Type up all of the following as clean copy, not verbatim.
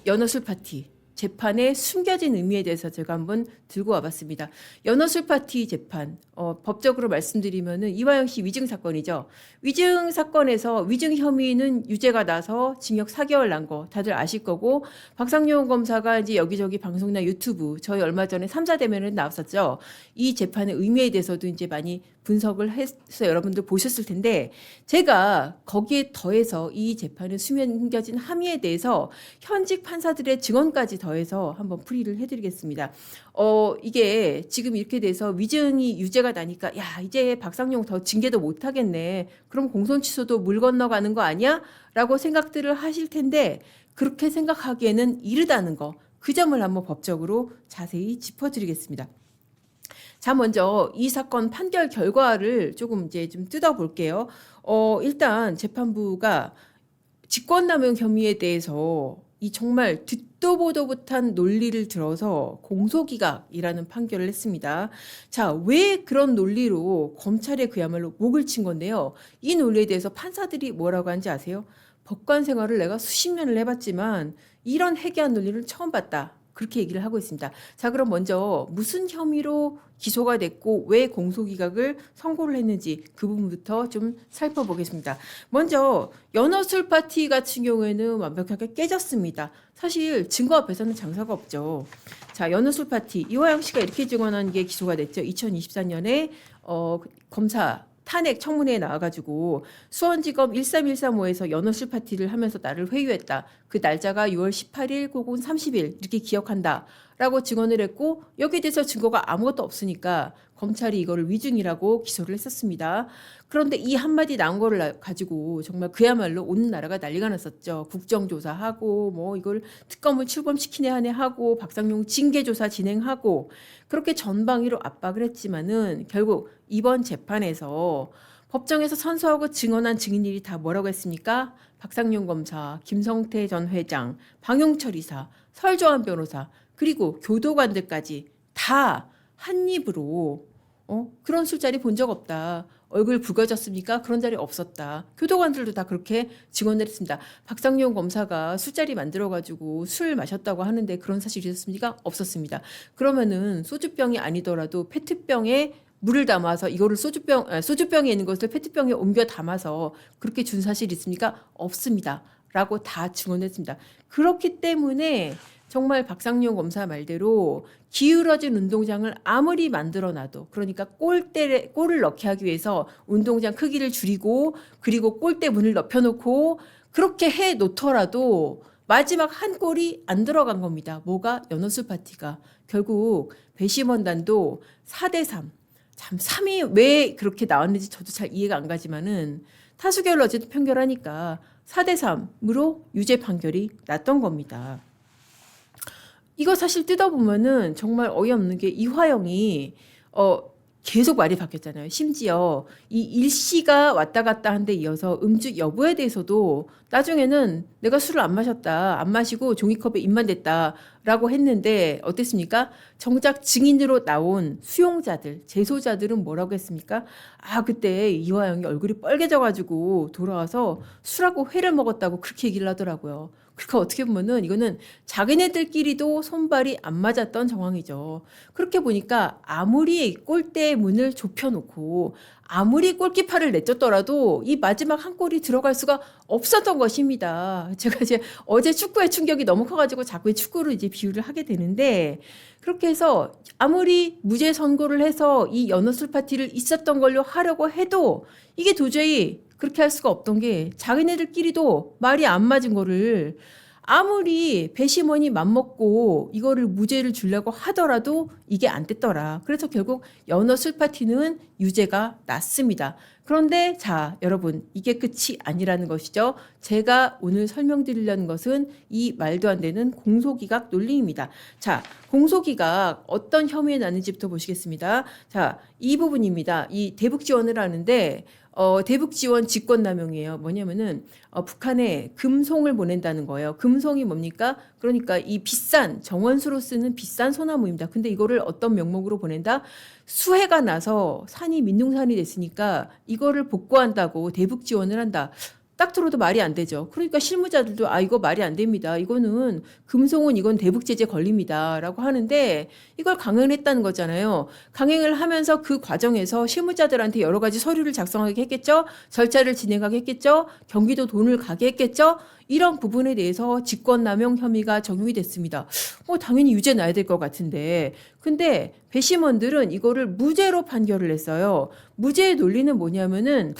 연어술 파티 재판의 숨겨진 의미에 대해서 제가 한번 들고 와봤습니다. 연어술 파티 재판, 법적으로 말씀드리면은 이화영 씨 위증 사건이죠. 위증 사건에서 위증 혐의는 유죄가 나서 징역 4개월 난 거 다들 아실 거고, 박상용 검사가 이제 여기저기 방송이나 유튜브, 저희 얼마 전에 3자 대면에 나왔었죠. 이 재판의 의미에 대해서도 이제 많이 분석을 해서 여러분들 보셨을 텐데, 제가 거기에 더해서 이 재판의 숨겨진 함의에 대해서 현직 판사들의 증언까지 더해서 한번 풀이를 해드리겠습니다. 이게 지금 이렇게 돼서 위증이 유죄가 나니까, 야, 이제 박상용 더 징계도 못 하겠네. 그럼 공소 취소도 물 건너가는 거 아니야? 라고 생각들을 하실 텐데, 그렇게 생각하기에는 이르다는 거, 그 점을 한번 법적으로 자세히 짚어드리겠습니다. 자, 먼저 이 사건 판결 결과를 조금 이제 좀 뜯어볼게요. 일단 재판부가 직권남용 혐의에 대해서 이 정말 듣도 보도 못한 논리를 들어서 공소기각이라는 판결을 했습니다. 자, 왜 그런 논리로 검찰에 그야말로 목을 친 건데요. 이 논리에 대해서 판사들이 뭐라고 하는지 아세요? 법관 생활을 내가 수십 년을 해봤지만 이런 해괴한 논리를 처음 봤다. 그렇게 얘기를 하고 있습니다. 자, 그럼 먼저 무슨 혐의로 기소가 됐고 왜 공소기각을 선고를 했는지 그 부분부터 좀 살펴보겠습니다. 먼저 연어술 파티 같은 경우에는 완벽하게 깨졌습니다. 사실 증거 앞에서는 장사가 없죠. 자, 연어술 파티 이화영 씨가 이렇게 증언한 게 기소가 됐죠. 2024년에 검사 탄핵 청문회에 나와가지고 수원지검 13135에서 연어술 파티를 하면서 나를 회유했다. 그 날짜가 6월 18일 혹은 30일 이렇게 기억한다. 라고 증언을 했고, 여기에 대해서 증거가 아무것도 없으니까 검찰이 이거를 위증이라고 기소를 했었습니다. 그런데 이 한마디 나온 거를 가지고 정말 그야말로 온 나라가 난리가 났었죠. 국정조사하고 뭐 이걸 특검을 출범시키네 하네 하고 박상용 징계조사 진행하고 그렇게 전방위로 압박을 했지만은 결국 이번 재판에서 법정에서 선서하고 증언한 증인들이 다 뭐라고 했습니까? 박상용 검사, 김성태 전 회장, 방용철 이사, 설조한 변호사, 그리고 교도관들까지 다 한 입으로 그런 술자리 본 적 없다. 얼굴 붉어졌습니까? 그런 자리 없었다. 교도관들도 다 그렇게 증언을 했습니다. 박상용 검사가 술자리 만들어가지고 술 마셨다고 하는데 그런 사실이 있었습니까? 없었습니다. 그러면은 소주병이 아니더라도 페트병에 물을 담아서 이거를 소주병에 있는 것을 페트병에 옮겨 담아서 그렇게 준 사실이 있습니까? 없습니다. 라고 다 증언했습니다. 그렇기 때문에 정말 박상용 검사 말대로 기울어진 운동장을 아무리 만들어놔도, 그러니까 골을 넣게 하기 위해서 운동장 크기를 줄이고 그리고 골대 문을 넓혀놓고 그렇게 해 놓더라도 마지막 한 골이 안 들어간 겁니다. 뭐가? 연어술 파티가. 결국 배심원단도 4대3. 참 3이 왜 그렇게 나왔는지 저도 잘 이해가 안 가지만은 타수결을 어쨌든 판결하니까 4대3으로 유죄 판결이 났던 겁니다. 이거 사실 뜯어보면은 정말 어이없는 게 이화영이 계속 말이 바뀌었잖아요. 심지어 이 일시가 왔다 갔다 한 데 이어서 음주 여부에 대해서도 나중에는 내가 술을 안 마셨다, 안 마시고 종이컵에 입만 댔다라고 했는데 어땠습니까? 정작 증인으로 나온 수용자들, 재소자들은 뭐라고 했습니까? 아, 그때 이화영이 얼굴이 빨개져가지고 돌아와서 술하고 회를 먹었다고 그렇게 얘기를 하더라고요. 그러니까 어떻게 보면은 이거는 자기네들끼리도 손발이 안 맞았던 정황이죠. 그렇게 보니까 아무리 골대의 문을 좁혀놓고 아무리 골키퍼를 내쫓더라도 이 마지막 한 골이 들어갈 수가 없었던 것입니다. 제가 이제 어제 축구의 충격이 너무 커가지고 자꾸 이 축구를 이제 비유를 하게 되는데, 그렇게 해서 아무리 무죄 선고를 해서 이 연어술 파티를 있었던 걸로 하려고 해도 이게 도저히 그렇게 할 수가 없던 게 자기네들끼리도 말이 안 맞은 거를 아무리 배심원이 맘먹고 이거를 무죄를 주려고 하더라도 이게 안 됐더라. 그래서 결국 연어술 파티는 유죄가 났습니다. 그런데 자, 여러분, 이게 끝이 아니라는 것이죠. 제가 오늘 설명드리려는 것은 이 말도 안 되는 공소기각 논리입니다. 자, 공소기각 어떤 혐의에 나는지부터 보시겠습니다. 자, 이 부분입니다. 이 대북 지원을 하는데 대북 지원 직권남용이에요. 뭐냐면은 북한에 금송을 보낸다는 거예요. 금송이 뭡니까? 그러니까 이 비싼 정원수로 쓰는 비싼 소나무입니다. 근데 이거를 어떤 명목으로 보낸다? 수해가 나서 산이 민둥산이 됐으니까 이거를 복구한다고 대북 지원을 한다. 딱 들어도 말이 안 되죠. 그러니까 실무자들도 이거 말이 안 됩니다. 이거는 금송은 이건 대북제재 걸립니다라고 하는데 이걸 강행했다는 거잖아요. 강행을 하면서 그 과정에서 실무자들한테 여러 가지 서류를 작성하게 했겠죠. 절차를 진행하게 했겠죠. 경기도 돈을 가게 했겠죠. 이런 부분에 대해서 직권남용 혐의가 적용이 됐습니다. 당연히 유죄 나야 될 것 같은데 근데 배심원들은 이거를 무죄로 판결을 했어요. 무죄의 논리는 뭐냐면은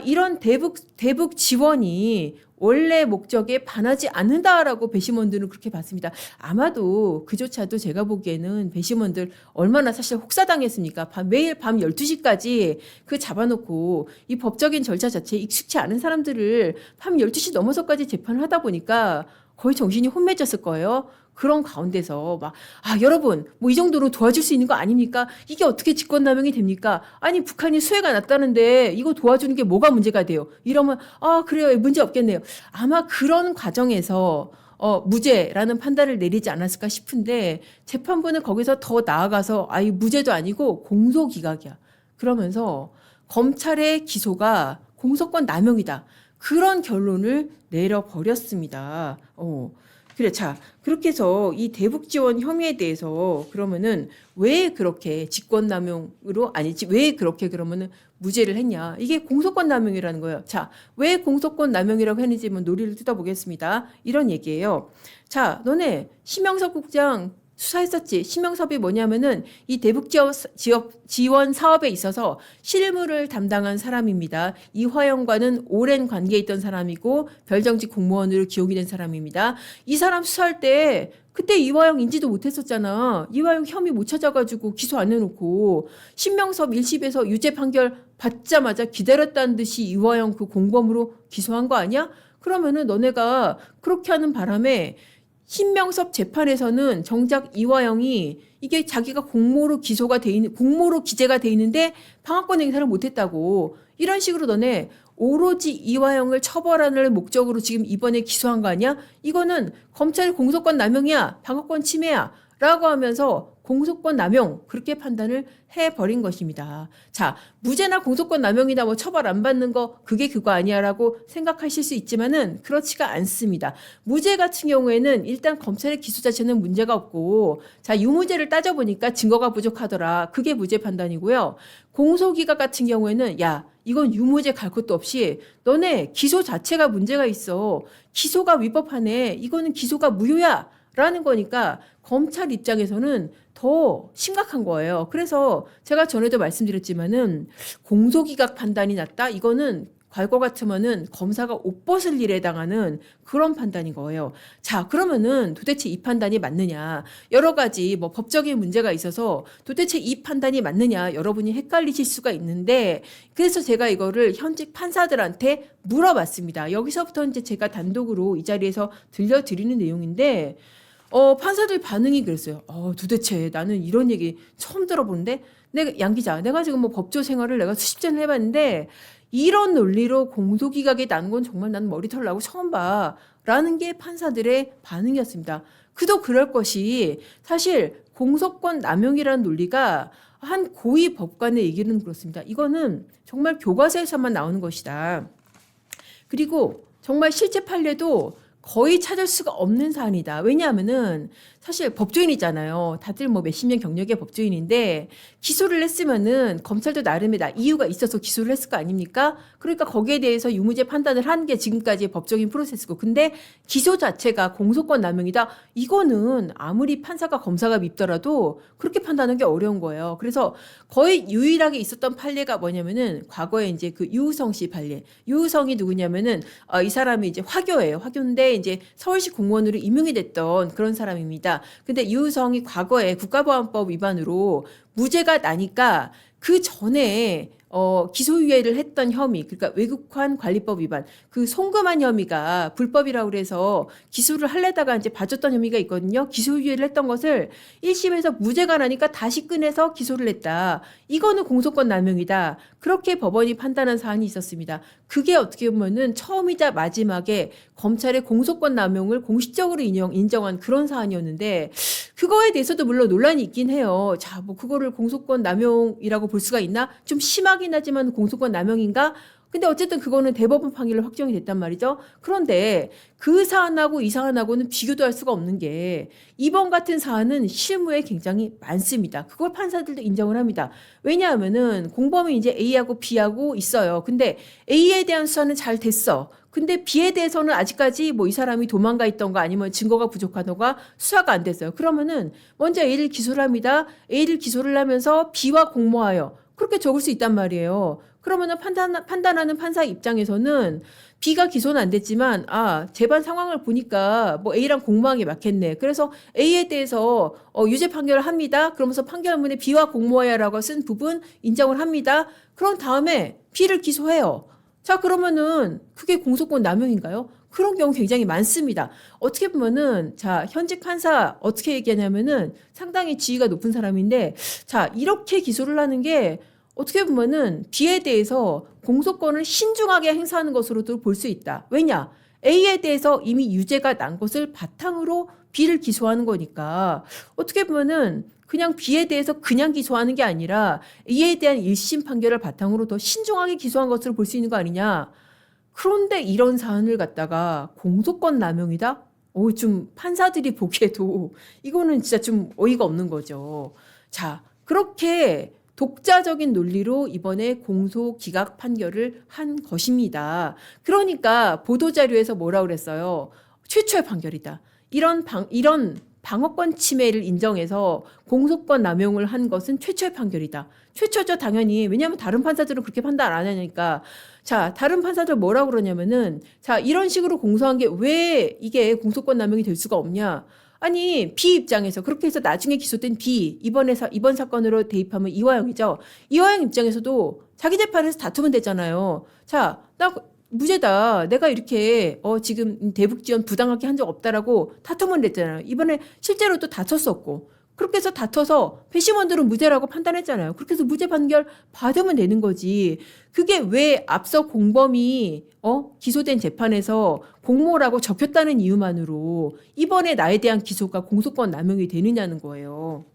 이런 대북 지원이 원래 목적에 반하지 않는다라고 배심원들은 그렇게 봤습니다. 아마도 그조차도 제가 보기에는 배심원들 얼마나 사실 혹사당했습니까? 매일 밤 12시까지 그 잡아놓고 이 법적인 절차 자체에 익숙치 않은 사람들을 밤 12시 넘어서까지 재판을 하다 보니까 거의 정신이 혼미해졌을 거예요. 그런 가운데서 여러분 뭐 이 정도로 도와줄 수 있는 거 아닙니까? 이게 어떻게 직권남용이 됩니까? 아니 북한이 수해가 났다는데 이거 도와주는 게 뭐가 문제가 돼요? 이러면 그래요 문제 없겠네요. 아마 그런 과정에서 무죄라는 판단을 내리지 않았을까 싶은데 재판부는 거기서 더 나아가서 이 무죄도 아니고 공소기각이야. 그러면서 검찰의 기소가 공소권 남용이다. 그런 결론을 내려버렸습니다. 그래, 자, 그렇게 해서 이 대북 지원 혐의에 대해서 그러면은 왜 그렇게 직권남용으로 아니지, 왜 그렇게 그러면은 무죄를 했냐. 이게 공소권 남용이라는 거예요. 자, 왜 공소권 남용이라고 했는지 한번 논리를 뜯어보겠습니다. 이런 얘기예요. 자, 너네 심영섭 국장 수사했었지. 심영섭이 뭐냐면은 이 대북 지원 사업에 있어서 실무를 담당한 사람입니다. 이화영과는 오랜 관계에 있던 사람이고 별정직 공무원으로 기용이 된 사람입니다. 이 사람 수사할 때 그때 이화영 인지도 못했었잖아. 이화영 혐의 못 찾아가지고 기소 안 해놓고 심명섭 1심에서 유죄 판결 받자마자 기다렸다는 듯이 이화영 그 공범으로 기소한 거 아니야? 그러면은 너네가 그렇게 하는 바람에 신명섭 재판에서는 정작 이화영이 이게 자기가 공모로 기재가 돼 있는데 방어권 행사를 못했다고 이런 식으로 너네 오로지 이화영을 처벌하는 목적으로 지금 이번에 기소한 거 아니야? 이거는 검찰의 공소권 남용이야, 방어권 침해야 라고 하면서 공소권 남용 그렇게 판단을 해버린 것입니다. 자, 무죄나 공소권 남용이나 뭐 처벌 안 받는 거 그게 그거 아니야라고 생각하실 수 있지만은 그렇지가 않습니다. 무죄 같은 경우에는 일단 검찰의 기소 자체는 문제가 없고 자, 유무죄를 따져보니까 증거가 부족하더라. 그게 무죄 판단이고요. 공소기각 같은 경우에는 이건 유무죄 갈 것도 없이 너네 기소 자체가 문제가 있어. 기소가 위법하네. 이거는 기소가 무효야. 라는 거니까 검찰 입장에서는 더 심각한 거예요. 그래서 제가 전에도 말씀드렸지만은 공소기각 판단이 났다? 이거는 과거 같으면은 검사가 옷 벗을 일에 해당하는 그런 판단인 거예요. 자, 그러면은 도대체 이 판단이 맞느냐? 여러 가지 뭐 법적인 문제가 있어서 도대체 이 판단이 맞느냐? 여러분이 헷갈리실 수가 있는데 그래서 제가 이거를 현직 판사들한테 물어봤습니다. 여기서부터 이제 제가 단독으로 이 자리에서 들려드리는 내용인데 판사들 반응이 그랬어요. 도대체 나는 이런 얘기 처음 들어보는데 양 기자, 내가 지금 뭐 법조 생활을 내가 수십 년을 해봤는데 이런 논리로 공소기각이 나는 건 정말 나는 머리털 나고 처음 봐. 라는 게 판사들의 반응이었습니다. 그도 그럴 것이 사실 공소권 남용이라는 논리가 한 고위 법관의 얘기는 그렇습니다. 이거는 정말 교과서에서만 나오는 것이다. 그리고 정말 실제 판례도 거의 찾을 수가 없는 사안이다. 왜냐하면은 사실 법조인이잖아요. 다들 뭐 몇십 년 경력의 법조인인데 기소를 했으면은 검찰도 나름의 이유가 있어서 기소를 했을 거 아닙니까? 그러니까 거기에 대해서 유무죄 판단을 하는 게 지금까지의 법적인 프로세스고 근데 기소 자체가 공소권 남용이다. 이거는 아무리 판사가 검사가 밉더라도 그렇게 판단하는 게 어려운 거예요. 그래서 거의 유일하게 있었던 판례가 뭐냐면은 과거에 이제 그 유우성 씨 판례. 유우성이 누구냐면은 이 사람이 이제 화교예요. 화교인데 이제 서울시 공무원으로 임용이 됐던 그런 사람입니다. 근데 유우성이 과거에 국가보안법 위반으로 무죄가 나니까 그 전에 기소유예를 했던 혐의, 그러니까 외국환 관리법 위반, 그 송금한 혐의가 불법이라고 그래서 기소를 하려다가 이제 봐줬던 혐의가 있거든요. 기소유예를 했던 것을 1심에서 무죄가 나니까 다시 꺼내서 기소를 했다. 이거는 공소권 남용이다. 그렇게 법원이 판단한 사안이 있었습니다. 그게 어떻게 보면은 처음이자 마지막에 검찰의 공소권 남용을 공식적으로 인정한 그런 사안이었는데 그거에 대해서도 물론 논란이 있긴 해요. 자, 뭐 그거를 공소권 남용이라고 볼 수가 있나? 좀 심하긴 하지만 공소권 남용인가? 근데 어쨌든 그거는 대법원 판결로 확정이 됐단 말이죠. 그런데 그 사안하고 이 사안하고는 비교도 할 수가 없는 게 이번 같은 사안은 실무에 굉장히 많습니다. 그걸 판사들도 인정을 합니다. 왜냐하면은 공범이 이제 A하고 B하고 있어요. 근데 A에 대한 수사는 잘 됐어. 근데 B에 대해서는 아직까지 뭐 이 사람이 도망가 있던가 아니면 증거가 부족하던가 수사가 안 됐어요. 그러면은 먼저 A를 기소를 합니다. A를 기소를 하면서 B와 공모하여 그렇게 적을 수 있단 말이에요. 그러면은 판단하는 판사 입장에서는 B가 기소는 안 됐지만 재반 상황을 보니까 뭐 A랑 공모한 게 맞겠네. 그래서 A에 대해서 유죄 판결을 합니다. 그러면서 판결문에 B와 공모하여라고 쓴 부분 인정을 합니다. 그런 다음에 B를 기소해요. 자, 그러면은 그게 공소권 남용인가요? 그런 경우 굉장히 많습니다. 어떻게 보면은 자, 현직 판사 어떻게 얘기하냐면은 상당히 지위가 높은 사람인데 자, 이렇게 기소를 하는 게 어떻게 보면은 B에 대해서 공소권을 신중하게 행사하는 것으로도 볼 수 있다. 왜냐? A에 대해서 이미 유죄가 난 것을 바탕으로 B를 기소하는 거니까 어떻게 보면은 그냥 B에 대해서 그냥 기소하는 게 아니라 A에 대한 1심 판결을 바탕으로 더 신중하게 기소한 것으로 볼 수 있는 거 아니냐. 그런데 이런 사안을 갖다가 공소권 남용이다? 좀 판사들이 보기에도 이거는 진짜 좀 어이가 없는 거죠. 자, 그렇게 독자적인 논리로 이번에 공소 기각 판결을 한 것입니다. 그러니까 보도자료에서 뭐라 그랬어요? 최초의 판결이다. 이런 방어권 침해를 인정해서 공소권 남용을 한 것은 최초의 판결이다. 최초죠, 당연히. 왜냐하면 다른 판사들은 그렇게 판단 안 하니까. 자, 다른 판사들 뭐라고 그러냐면은, 자, 이런 식으로 공소한 게 왜 이게 공소권 남용이 될 수가 없냐? 아니, B 입장에서 그렇게 해서 나중에 기소된 B, 이번 사건으로 대입하면 이화영이죠. 이화영 입장에서도 자기 재판에서 다투면 되잖아요. 자, 나 무죄다. 내가 이렇게 지금 대북 지원 부당하게 한 적 없다라고 다투면 됐잖아요. 이번에 실제로 또 다퉜었고. 그렇게 해서 다퉈서 배심원들은 무죄라고 판단했잖아요. 그렇게 해서 무죄 판결 받으면 되는 거지. 그게 왜 앞서 공범이 기소된 재판에서 공모라고 적혔다는 이유만으로 이번에 나에 대한 기소가 공소권 남용이 되느냐는 거예요.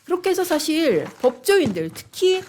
그렇게 해서 사실 법조인들 특히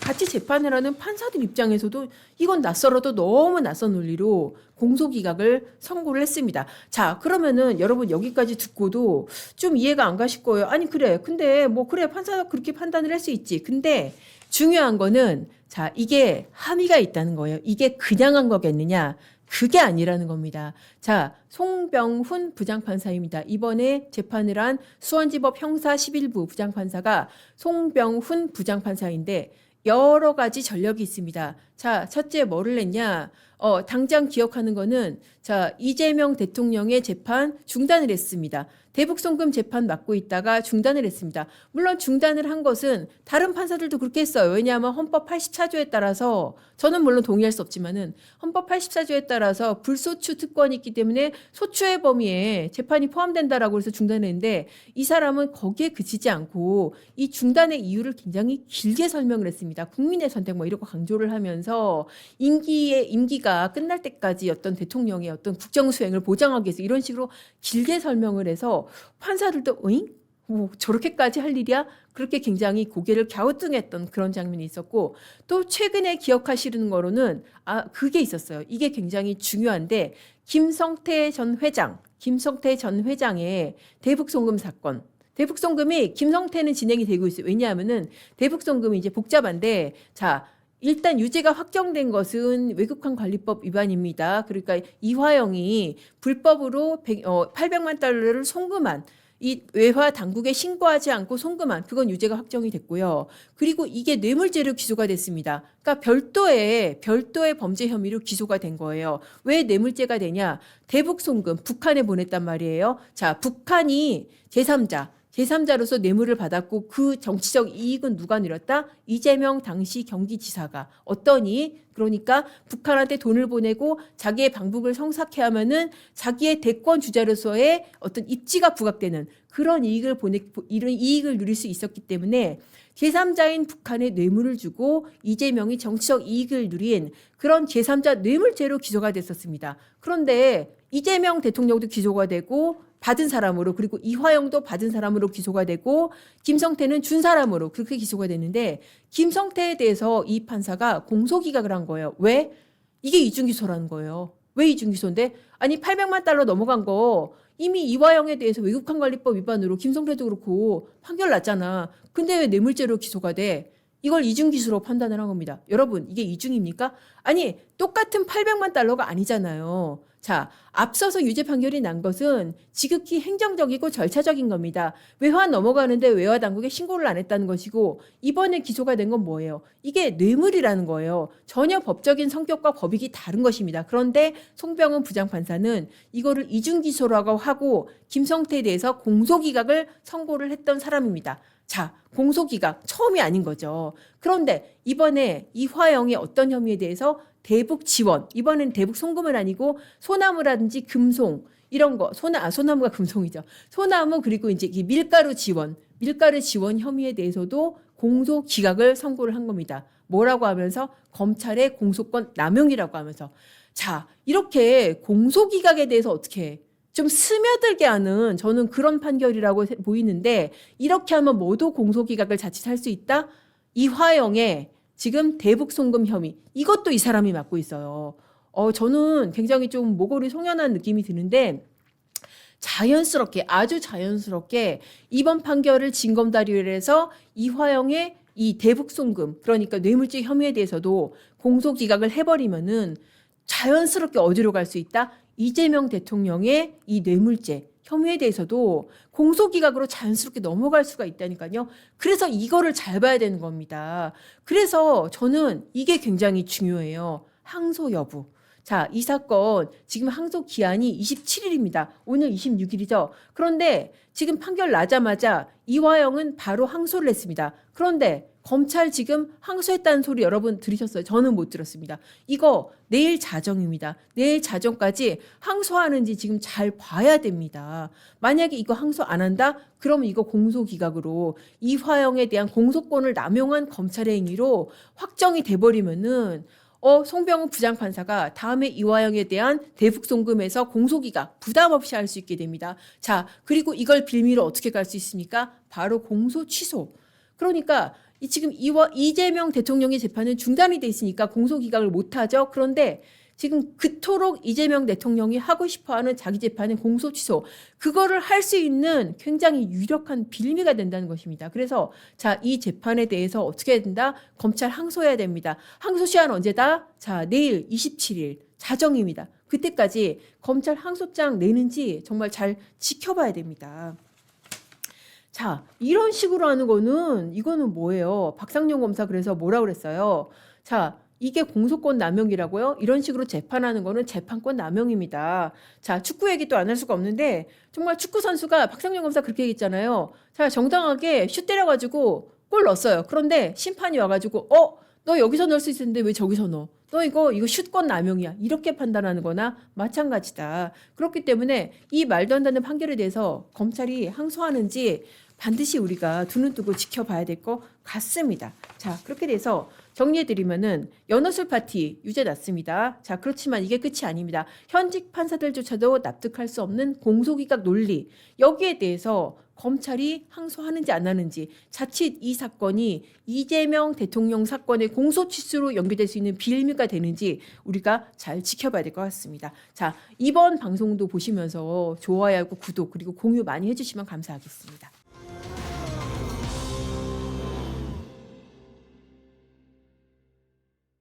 같이 재판을 하는 판사들 입장에서도 이건 낯설어도 너무 낯선 논리로 공소기각을 선고를 했습니다. 자, 그러면은 여러분 여기까지 듣고도 좀 이해가 안 가실 거예요. 아니, 그래. 근데 그래. 판사가 그렇게 판단을 할 수 있지. 근데 중요한 거는 자, 이게 함의가 있다는 거예요. 이게 그냥 한 거겠느냐? 그게 아니라는 겁니다. 자, 송병훈 부장판사입니다. 이번에 재판을 한 수원지법 형사 11부 부장판사가 송병훈 부장판사인데 여러 가지 전력이 있습니다. 자, 첫째 뭐를 했냐? 당장 기억하는 거는 자, 이재명 대통령의 재판 중단을 했습니다. 대북 송금 재판 맡고 있다가 중단을 했습니다. 물론 중단을 한 것은 다른 판사들도 그렇게 했어요. 왜냐하면 헌법 84조에 따라서 저는 물론 동의할 수 없지만은 헌법 84조에 따라서 불소추 특권이 있기 때문에 소추의 범위에 재판이 포함된다라고 해서 중단했는데 이 사람은 거기에 그치지 않고 이 중단의 이유를 굉장히 길게 설명을 했습니다. 국민의 선택 이런 거 강조를 하면서 임기가 끝날 때까지 어떤 대통령의 어떤 국정 수행을 보장하기 위해서 이런 식으로 길게 설명을 해서 판사들도 저렇게까지 할 일이야? 그렇게 굉장히 고개를 갸우뚱했던 그런 장면이 있었고 또 최근에 기억하시는 거로는 그게 있었어요. 이게 굉장히 중요한데 김성태 전 회장의 대북송금 사건. 대북송금이 김성태는 진행이 되고 있어요. 왜냐하면은 대북송금이 이제 복잡한데 자, 일단 유죄가 확정된 것은 외국환 관리법 위반입니다. 그러니까 이화영이 불법으로 800만 달러를 송금한 이 외화 당국에 신고하지 않고 송금한 그건 유죄가 확정이 됐고요. 그리고 이게 뇌물죄로 기소가 됐습니다. 그러니까 별도의 범죄 혐의로 기소가 된 거예요. 왜 뇌물죄가 되냐? 대북 송금 북한에 보냈단 말이에요. 자, 북한이 제3자로서 뇌물을 받았고 그 정치적 이익은 누가 누렸다? 이재명 당시 경기지사가. 어떠니? 그러니까 북한한테 돈을 보내고 자기의 방북을 성사케 하면은 자기의 대권 주자로서의 어떤 입지가 부각되는 그런 이런 이익을 누릴 수 있었기 때문에 제3자인 북한에 뇌물을 주고 이재명이 정치적 이익을 누린 그런 제3자 뇌물죄로 기소가 됐었습니다. 그런데 이재명 대통령도 기소가 되고 받은 사람으로, 그리고 이화영도 받은 사람으로 기소가 되고 김성태는 준 사람으로 그렇게 기소가 됐는데, 김성태에 대해서 이 판사가 공소기각을 한 거예요. 왜? 이게 이중기소라는 거예요. 왜 이중기소인데? 아니 800만 달러 넘어간 거 이미 이화영에 대해서 외국환관리법 위반으로 김성태도 그렇고 판결 났잖아. 근데 왜 뇌물죄로 기소가 돼? 이걸 이중기소로 판단을 한 겁니다. 여러분, 이게 이중입니까? 아니, 똑같은 800만 달러가 아니잖아요. 자, 앞서서 유죄 판결이 난 것은 지극히 행정적이고 절차적인 겁니다. 외화 넘어가는데 외화 당국에 신고를 안 했다는 것이고, 이번에 기소가 된 건 뭐예요? 이게 뇌물이라는 거예요. 전혀 법적인 성격과 법익이 다른 것입니다. 그런데 송병헌 부장판사는 이거를 이중기소라고 하고 김성태에 대해서 공소기각을 선고를 했던 사람입니다. 자, 공소기각 처음이 아닌 거죠. 그런데 이번에 이화영의 어떤 혐의에 대해서 대북 지원, 이번엔 대북 송금은 아니고 소나무라든지 금송 이런 거, 소나무가 금송이죠. 소나무 그리고 이제 이 밀가루 지원 혐의에 대해서도 공소 기각을 선고를 한 겁니다. 뭐라고 하면서 검찰의 공소권 남용이라고 하면서, 자, 이렇게 공소 기각에 대해서 어떻게 해? 좀 스며들게 하는 저는 그런 판결이라고 보이는데, 이렇게 하면 모두 공소기각을 자칫할 수 있다? 이화영의 지금 대북 송금 혐의, 이것도 이 사람이 맡고 있어요. 저는 굉장히 좀 모골이 송연한 느낌이 드는데, 자연스럽게, 아주 자연스럽게 이번 판결을 징검다리를 해서 이화영의 이 대북 송금, 그러니까 뇌물죄 혐의에 대해서도 공소기각을 해버리면은 자연스럽게 어디로 갈 수 있다? 이재명 대통령의 이 뇌물죄 혐의에 대해서도 공소기각으로 자연스럽게 넘어갈 수가 있다니까요. 그래서 이거를 잘 봐야 되는 겁니다. 그래서 저는 이게 굉장히 중요해요. 항소 여부. 자, 이 사건 지금 항소 기한이 27일입니다. 오늘 26일이죠. 그런데 지금 판결 나자마자 이화영은 바로 항소를 했습니다. 그런데 검찰 지금 항소했다는 소리 여러분 들으셨어요? 저는 못 들었습니다. 이거 내일 자정입니다. 내일 자정까지 항소하는지 지금 잘 봐야 됩니다. 만약에 이거 항소 안 한다? 그러면 이거 공소기각으로 이화영에 대한 공소권을 남용한 검찰의 행위로 확정이 돼버리면은 송병헌 부장판사가 다음에 이화영에 대한 대북 송금에서 공소기각 부담 없이 할 수 있게 됩니다. 자, 그리고 이걸 빌미로 어떻게 갈 수 있습니까? 바로 공소 취소. 그러니까 지금 이재명 대통령의 재판은 중단이 돼 있으니까 공소기각을 못 하죠. 그런데 지금 그토록 이재명 대통령이 하고 싶어하는 자기 재판의 공소 취소, 그거를 할 수 있는 굉장히 유력한 빌미가 된다는 것입니다. 그래서 자, 이 재판에 대해서 어떻게 해야 된다? 검찰 항소해야 됩니다. 항소 시한 언제다? 자, 내일 27일 자정입니다. 그때까지 검찰 항소장 내는지 정말 잘 지켜봐야 됩니다. 자, 이런 식으로 하는 거는 이거는 뭐예요? 박상용 검사 그래서 뭐라 그랬어요? 자, 이게 공소권 남용이라고요? 이런 식으로 재판하는 거는 재판권 남용입니다. 자, 축구 얘기 또 안 할 수가 없는데 정말 축구 선수가 박상용 검사 그렇게 얘기했잖아요. 자, 정당하게 슛 때려가지고 골 넣었어요. 그런데 심판이 와가지고 너 여기서 넣을 수 있었는데 왜 저기서 넣어? 너 이거 슛권 남용이야. 이렇게 판단하는 거나 마찬가지다. 그렇기 때문에 이 말도 안 되는 판결에 대해서 검찰이 항소하는지 반드시 우리가 두 눈 뜨고 지켜봐야 될 것 같습니다. 자, 그렇게 돼서 정리해드리면은 연어술 파티 유죄 났습니다. 자, 그렇지만 이게 끝이 아닙니다. 현직 판사들조차도 납득할 수 없는 공소기각 논리, 여기에 대해서 검찰이 항소하는지 안 하는지, 자칫 이 사건이 이재명 대통령 사건의 공소취소로 연결될 수 있는 빌미가 되는지 우리가 잘 지켜봐야 될 것 같습니다. 자, 이번 방송도 보시면서 좋아요하고 구독 그리고 공유 많이 해주시면 감사하겠습니다.